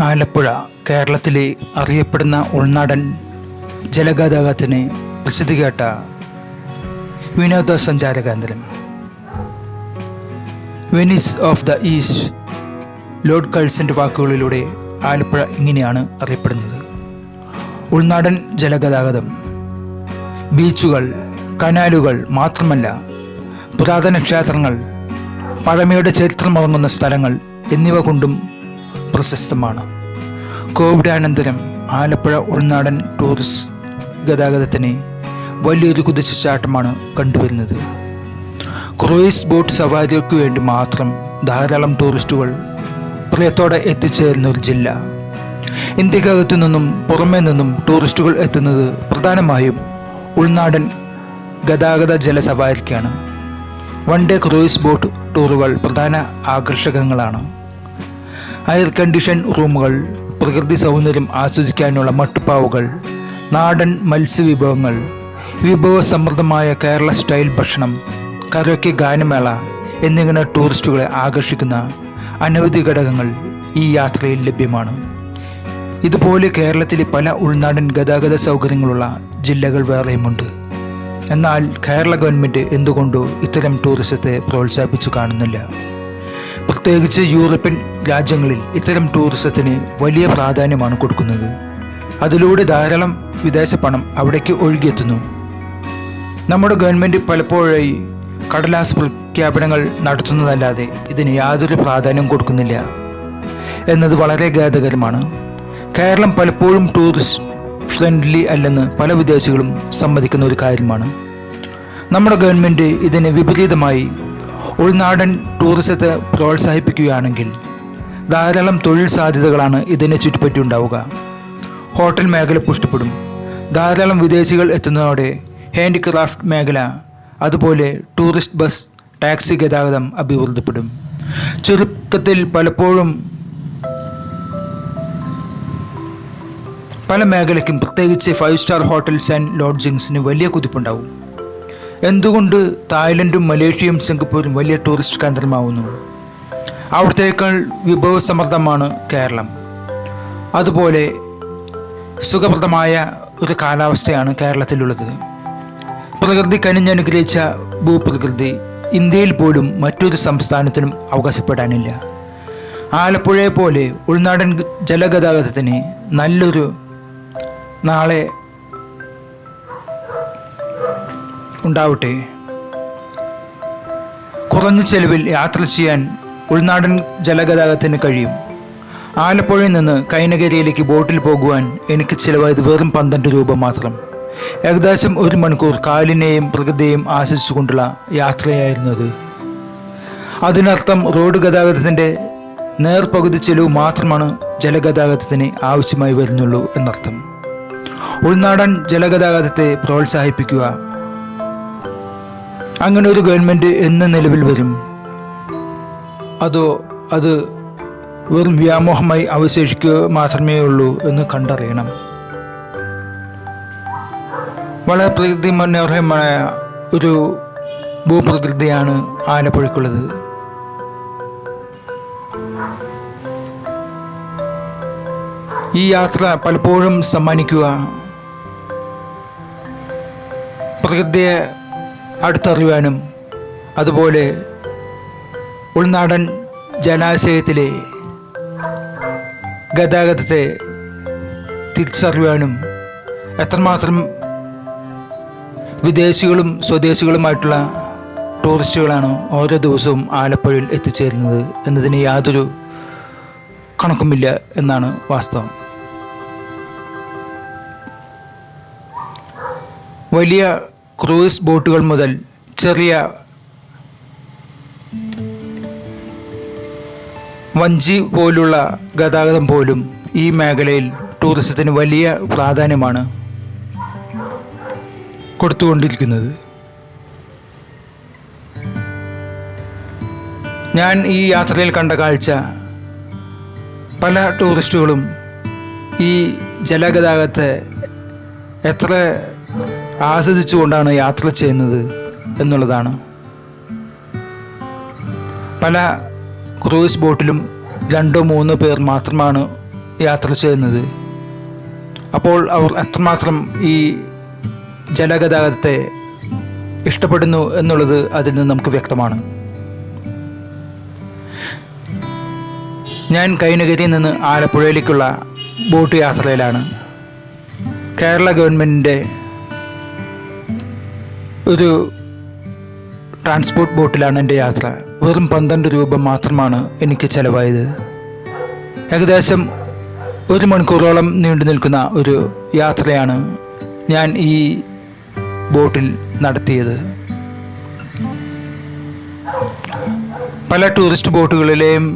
ആലപ്പുഴ കേരളത്തിലെ അറിയപ്പെടുന്ന ഉൾനാടൻ ജലഗതാഗതത്തിന് പ്രസിദ്ധി കേട്ട വിനോദസഞ്ചാര കേന്ദ്രം. Venice of the east. Lord കഴ്സൻ്റെ വാക്കുകളിലൂടെ ആലപ്പുഴ ഇങ്ങനെയാണ് അറിയപ്പെടുന്നത്: ഉൾനാടൻ ജലഗതാഗതം, ബീച്ചുകൾ, കനാലുകൾ മാത്രമല്ല, പുരാതന ക്ഷേത്രങ്ങൾ, പഴമയുടെ ചരിത്രമുറങ്ങുന്ന സ്ഥലങ്ങൾ എന്നിവ കൊണ്ടും പ്രശസ്തമാണ്. കോവിഡാനന്തരം ആലപ്പുഴ ഉൾനാടൻ ടൂറിസ്റ്റ് ഗതാഗതത്തിന് വലിയൊരു കുതിച്ചുചാട്ടമാണ് കണ്ടുവരുന്നത്. ക്രൂയിസ് ബോട്ട് സവാരിക്ക് വേണ്ടി മാത്രം ധാരാളം ടൂറിസ്റ്റുകൾ പ്രിയത്തോടെ എത്തിച്ചേരുന്ന ഒരു ജില്ല. ഇന്ത്യക്കകത്തു നിന്നും പുറമേ നിന്നും ടൂറിസ്റ്റുകൾ എത്തുന്നത് പ്രധാനമായും ഉൾനാടൻ ഗതാഗത ജലസവാരിക്കാണ്. വൺ ഡേ ക്രൂയിസ് ബോട്ട് ടൂറുകൾ പ്രധാന ആകർഷകങ്ങളാണ്. എയർ കണ്ടീഷൻ റൂമുകൾ, പ്രകൃതി സൗന്ദര്യം ആസ്വദിക്കാനുള്ള മട്ടുപ്പാവുകൾ, നാടൻ മത്സ്യവിഭവങ്ങൾ, വിഭവസമൃദ്ധമായ കേരള സ്റ്റൈൽ ഭക്ഷണം, കരോക്കെ ഗാനമേള എന്നിങ്ങനെ ടൂറിസ്റ്റുകളെ ആകർഷിക്കുന്ന അനവധി ഘടകങ്ങൾ ഈ യാത്രയിൽ ലഭ്യമാണ്. ഇതുപോലെ കേരളത്തിലെ പല ഉൾനാടൻ ഗതാഗത സൗകര്യങ്ങളുള്ള ജില്ലകൾ വേറെയുമുണ്ട്. എന്നാൽ കേരള ഗവൺമെൻറ് എന്തുകൊണ്ടോ ഇത്തരം ടൂറിസത്തെ പ്രോത്സാഹിപ്പിച്ചു കാണുന്നില്ല. പ്രത്യേകിച്ച് യൂറോപ്യൻ രാജ്യങ്ങളിൽ ഇത്തരം ടൂറിസത്തിന് വലിയ പ്രാധാന്യമാണ് കൊടുക്കുന്നത്. അതിലൂടെ ധാരാളം വിദേശ പണം അവിടേക്ക് ഒഴുകിയെത്തുന്നു. നമ്മുടെ ഗവൺമെൻറ് പലപ്പോഴായി കടലാസ് പ്രഖ്യാപനങ്ങൾ നടത്തുന്നതല്ലാതെ ഇതിന് യാതൊരു പ്രാധാന്യം കൊടുക്കുന്നില്ല എന്നത് വളരെ ഖേദകരമാണ്. കേരളം പലപ്പോഴും ടൂറിസ്റ്റ് ഫ്രണ്ട്ലി അല്ലെന്ന് പല വിദേശികളും സമ്മതിക്കുന്ന ഒരു കാര്യമാണ്. നമ്മുടെ ഗവൺമെൻറ് ഇതിന് വിപരീതമായി ഉൾനാടൻ ടൂറിസത്തെ പ്രോത്സാഹിപ്പിക്കുകയാണെങ്കിൽ ധാരാളം തൊഴിൽ സാധ്യതകളാണ് ഇതിനെ ചുറ്റിപ്പറ്റി ഉണ്ടാവുക. ഹോട്ടൽ മേഖല പുഷ്ടിപ്പെടും. ധാരാളം വിദേശികൾ എത്തുന്നതോടെ ഹാൻഡിക്രാഫ്റ്റ് മേഖല, അതുപോലെ ടൂറിസ്റ്റ് ബസ്, ടാക്സി ഗതാഗതം അഭിവൃദ്ധിപ്പെടും. ചുരുക്കത്തിൽ പലപ്പോഴും പല മേഖലയ്ക്കും, പ്രത്യേകിച്ച് 5 സ്റ്റാർ ഹോട്ടൽസ് ആൻഡ് ലോഡ്ജിങ്സിന് വലിയ കുതിപ്പുണ്ടാവും. എന്തുകൊണ്ട് തായ്ലൻഡും മലേഷ്യയും സിംഗപ്പൂരും വലിയ ടൂറിസ്റ്റ് കേന്ദ്രമാവുന്നു? അവിടത്തേക്കാൾ വിഭവസമൃദ്ധമാണ് കേരളം. അതുപോലെ സുഖപ്രദമായ ഒരു കാലാവസ്ഥയാണ് കേരളത്തിലുള്ളത്. പ്രകൃതി കനിഞ്ഞനുഗ്രഹിച്ച ഭൂപ്രകൃതി ഇന്ത്യയിൽ പോലും മറ്റൊരു സംസ്ഥാനത്തിനും അവകാശപ്പെടാനില്ല. ആലപ്പുഴയെ പോലെ ഉൾനാടൻ ജലഗതാഗതത്തിന് നല്ലൊരു നാളെ ഉണ്ടാവട്ടെ. കുറഞ്ഞ ചെലവിൽ യാത്ര ചെയ്യാൻ ഉൾനാടൻ ജലഗതാഗതത്തിന് കഴിയും. ആലപ്പുഴയിൽ നിന്ന് കൈനകരിയിലേക്ക് ബോട്ടിൽ പോകുവാൻ എനിക്ക് ചിലവായത് വെറും 12 രൂപ മാത്രം. ഏകദേശം 1 മണിക്കൂർ കാലിനെയും പ്രകൃതിയെയും ആശ്രയിച്ചുകൊണ്ടുള്ള യാത്രയായിരുന്നു അത്. അതിനർത്ഥം റോഡ് ഗതാഗതത്തിൻ്റെ നേർപകുതി ചെലവ് മാത്രമാണ് ജലഗതാഗതത്തിന് ആവശ്യമായി വരുന്നുള്ളൂ എന്നർത്ഥം. ഉൾനാടൻ ജലഗതാഗതത്തെ പ്രോത്സാഹിപ്പിക്കുക. അങ്ങനെ ഒരു ഗവൺമെൻറ് എന്ന് നിലവിൽ വരും? അതോ അത് വെറും വ്യാമോഹമായി അവശേഷിക്കുക മാത്രമേ ഉള്ളൂ എന്ന് കണ്ടറിയണം. വളരെ പ്രകൃതി മനോഹരമായ ഒരു ഭൂപ്രകൃതിയാണ് ആലപ്പുഴയ്ക്കുള്ളത്. ഈ യാത്ര പലപ്പോഴും സമ്മാനിക്കുക പ്രകൃതിയെ അടുത്തറിയുവാനും, അതുപോലെ ഉൾനാടൻ ജലാശയത്തിലെ ഗതാഗതത്തെ തിരിച്ചറിയുവാനും, എത്രമാത്രം വിദേശികളും സ്വദേശികളുമായിട്ടുള്ള ടൂറിസ്റ്റുകളാണ് ഓരോ ദിവസവും ആലപ്പുഴയിൽ എത്തിച്ചേരുന്നത് എന്നതിന് യാതൊരു കണക്കുമില്ല എന്നാണ് വാസ്തവം. വലിയ ക്രൂയിസ് ബോട്ടുകൾ മുതൽ ചെറിയ വഞ്ചി പോലുള്ള ഗതാഗതം പോലും ഈ മേഖലയിൽ ടൂറിസത്തിന് വലിയ പ്രാധാന്യമാണ് കൊടുത്തുകൊണ്ടിരിക്കുന്നത്. ഞാൻ ഈ യാത്രയിൽ കണ്ട കാഴ്ച, പല ടൂറിസ്റ്റുകളും ഈ ജലഗതാഗതത്തെ എത്ര ആസ്വദിച്ചുകൊണ്ടാണ് യാത്ര ചെയ്യുന്നത് എന്നുള്ളതാണ്. പല ക്രൂയിസ് ബോട്ടിലും 2-3 പേർ മാത്രമാണ് യാത്ര ചെയ്യുന്നത്. അപ്പോൾ അവർ എത്രമാത്രം ഈ ജലഗതാഗതത്തെ ഇഷ്ടപ്പെടുന്നു എന്നുള്ളത് അതിൽ നിന്ന് നമുക്ക് വ്യക്തമാണ്. ഞാൻ കൈനകരിയിൽ നിന്ന് ആലപ്പുഴയിലേക്കുള്ള ബോട്ട് യാത്രയിലാണ്. കേരള ഗവൺമെൻറ്റിൻ്റെ ഒരു ട്രാൻസ്പോർട്ട് ബോട്ടിലാണ് എൻ്റെ യാത്ര. വെറും 12 രൂപ മാത്രമാണ് എനിക്ക് ചിലവായത്. ഏകദേശം 1 മണിക്കൂറോളം നീണ്ടു നിൽക്കുന്ന ഒരു യാത്രയാണ് ഞാൻ ഈ ബോട്ടിൽ നടത്തിയത്. പല ടൂറിസ്റ്റ് ബോട്ടുകളിലെയും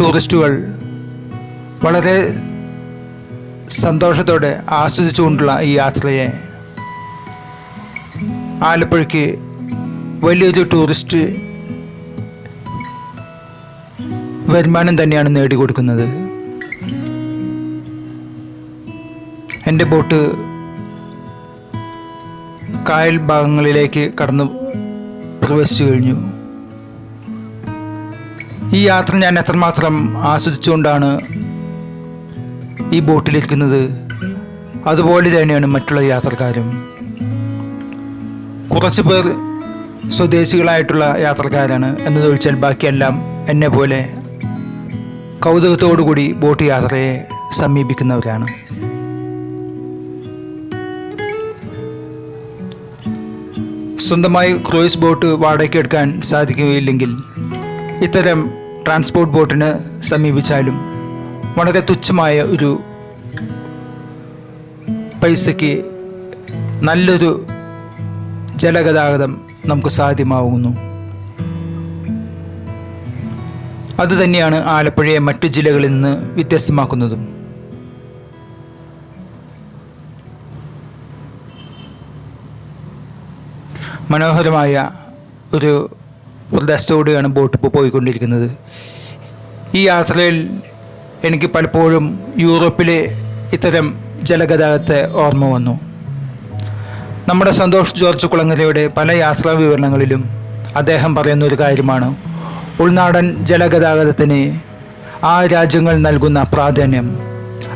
ടൂറിസ്റ്റുകൾ വളരെ സന്തോഷത്തോടെ ആസ്വദിച്ചുകൊണ്ടുള്ള ഈ യാത്രയെ ആലപ്പുഴയ്ക്ക് വലിയൊരു ടൂറിസ്റ്റ് വരുമാനം തന്നെയാണ് നേടിക്കൊടുക്കുന്നത്. എൻ്റെ ബോട്ട് കായൽ ഭാഗങ്ങളിലേക്ക് കടന്നു പ്രവേശിച്ചു കഴിഞ്ഞു. ഈ യാത്ര ഞാൻ എത്രമാത്രം ആസ്വദിച്ചുകൊണ്ടാണ് ഈ ബോട്ടിലിരിക്കുന്നത്, അതുപോലെ തന്നെയാണ് മറ്റുള്ള യാത്രക്കാരും. കുറച്ച് പേർ സ്വദേശികളായിട്ടുള്ള യാത്രക്കാരാണ് എന്നതൊഴിച്ചാൽ ബാക്കിയെല്ലാം എന്നെ പോലെ കൗതുകത്തോടുകൂടി ബോട്ട് യാത്രയെ സമീപിക്കുന്നവരാണ്. സ്വന്തമായി ക്രൂയിസ് ബോട്ട് വാടകയ്ക്ക് എടുക്കാൻ സാധിക്കുകയില്ലെങ്കിൽ ഇത്തരം ട്രാൻസ്പോർട്ട് ബോട്ടിന് സമീപിച്ചാലും വളരെ തുച്ഛമായ ഒരു പൈസയ്ക്ക് നല്ലൊരു ജലഗതാഗതം നമുക്ക് സാധ്യമാകുന്നു. അതുതന്നെയാണ് ആലപ്പുഴയെ മറ്റു ജില്ലകളിൽ നിന്ന് വ്യത്യസ്തമാക്കുന്നതും. മനോഹരമായ ഒരു പ്രദേശത്തോടെയാണ് ബോട്ട് ഇപ്പോൾ പോയിക്കൊണ്ടിരിക്കുന്നത്. ഈ യാത്രയിൽ എനിക്ക് പലപ്പോഴും യൂറോപ്പിലെ ഇത്തരം ജലഗതാഗതത്തെ ഓർമ്മ വന്നു. നമ്മുടെ സന്തോഷ് ജോർജ് കുളങ്ങരയുടെ പല യാത്രാ വിവരണങ്ങളിലും അദ്ദേഹം പറയുന്ന ഒരു കാര്യമാണ് ഉൾനാടൻ ജലഗതാഗതത്തിന് ആ രാജ്യങ്ങൾ നൽകുന്ന പ്രാധാന്യം,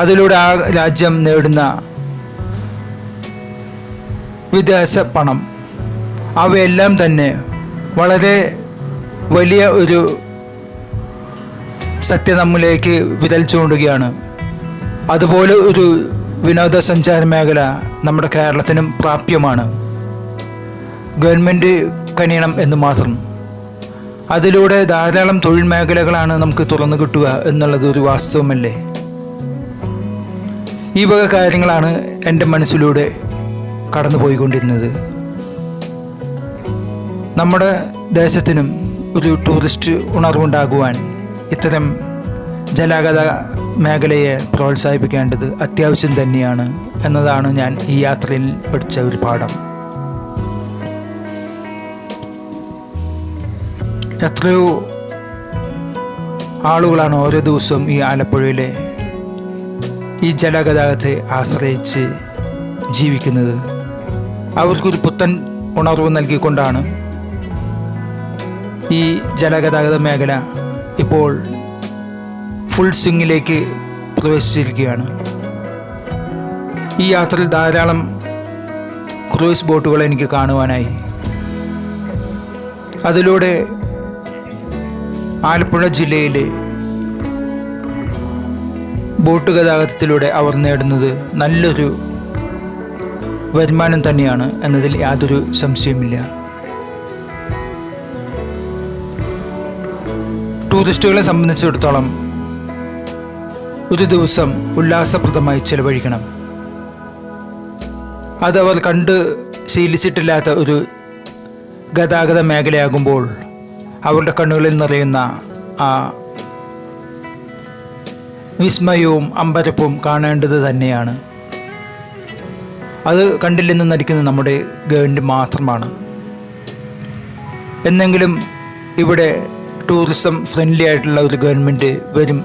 അതിലൂടെ ആ രാജ്യം നേടുന്ന വിദേശ പണം, അവയെല്ലാം തന്നെ വളരെ വലിയ ഒരു സത്യം നമ്മിലേക്ക് വിരൽ ചൂണ്ടുകയാണ്. അതുപോലെ ഒരു വിനോദസഞ്ചാര മേഖല നമ്മുടെ കേരളത്തിനും പ്രാപ്യമാണ്. ഗവൺമെൻറ് കനിയണം എന്ന് മാത്രം. അതിലൂടെ ധാരാളം തൊഴിൽ മേഖലകളാണ് നമുക്ക് തുറന്നു കിട്ടുക എന്നുള്ളത് ഒരു വാസ്തവമല്ലേ. ഈ വക കാര്യങ്ങളാണ് എൻ്റെ മനസ്സിലൂടെ കടന്നു പോയിക്കൊണ്ടിരുന്നത്. നമ്മുടെ ദേശത്തിനും ഒരു ടൂറിസ്റ്റ് ഉണർവുണ്ടാകുവാൻ ഇത്തരം ജലഗതാഗത മേഖലയെ പ്രോത്സാഹിപ്പിക്കേണ്ടത് അത്യാവശ്യം തന്നെയാണ് എന്നതാണ് ഞാൻ ഈ യാത്രയിൽ പഠിച്ച ഒരു പാഠം. എത്രയോ ആളുകളാണ് ഓരോ ദിവസവും ഈ ആലപ്പുഴയിലെ ഈ ജലഗതാഗതത്തെ ആശ്രയിച്ച് ജീവിക്കുന്നത്. അവർക്കൊരു പുത്തൻ ഉണർവ് നൽകിക്കൊണ്ടാണ് ഈ ജലഗതാഗത മേഖല ഇപ്പോൾ ഫുൾ സ്വിങ്ങിലേക്ക് പ്രവേശിച്ചിരിക്കുകയാണ്. ഈ യാത്രയിൽ ധാരാളം ക്രൂയിസ് ബോട്ടുകൾ എനിക്ക് കാണുവാനായി. അതിലൂടെ ആലപ്പുഴ ജില്ലയിലെ ബോട്ട് ഗതാഗതത്തിലൂടെ അവർ നേടുന്നത് നല്ലൊരു വരുമാനം തന്നെയാണ് എന്നതിൽ യാതൊരു സംശയമില്ല. ടൂറിസ്റ്റുകളെ സംബന്ധിച്ചിടത്തോളം ഒരു ദിവസം ഉല്ലാസപ്രദമായി ചെലവഴിക്കണം. അതവർ കണ്ട് ശീലിച്ചിട്ടില്ലാത്ത ഒരു ഗതാഗത മേഖലയാകുമ്പോൾ അവരുടെ കണ്ണുകളിൽ നിറയുന്ന ആ വിസ്മയവും അമ്പരപ്പും കാണേണ്ടത് തന്നെയാണ്. അത് കണ്ടില്ലെന്ന് നടിക്കുന്നത് നമ്മുടെ ഗവൺമെൻറ് മാത്രമാണ്. എന്നെങ്കിലും ഇവിടെ ടൂറിസം ഫ്രണ്ട്ലി ആയിട്ടുള്ള ഒരു ഗവൺമെൻറ് വരും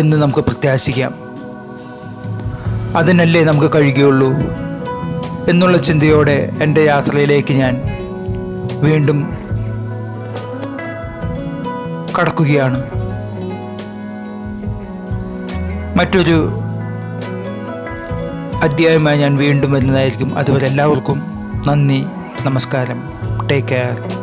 എന്ന് നമുക്ക് പ്രത്യാശിക്കാം. അതിനല്ലേ നമുക്ക് കഴിയുകയുള്ളൂ എന്നുള്ള ചിന്തയോടെ എൻ്റെ യാത്രയിലേക്ക് ഞാൻ വീണ്ടും കടക്കുകയാണ്. മറ്റൊരു അധ്യായമായി ഞാൻ വീണ്ടും വരുന്നതായിരിക്കും. അതുവരെ എല്ലാവർക്കും നന്ദി, നമസ്കാരം. Take care.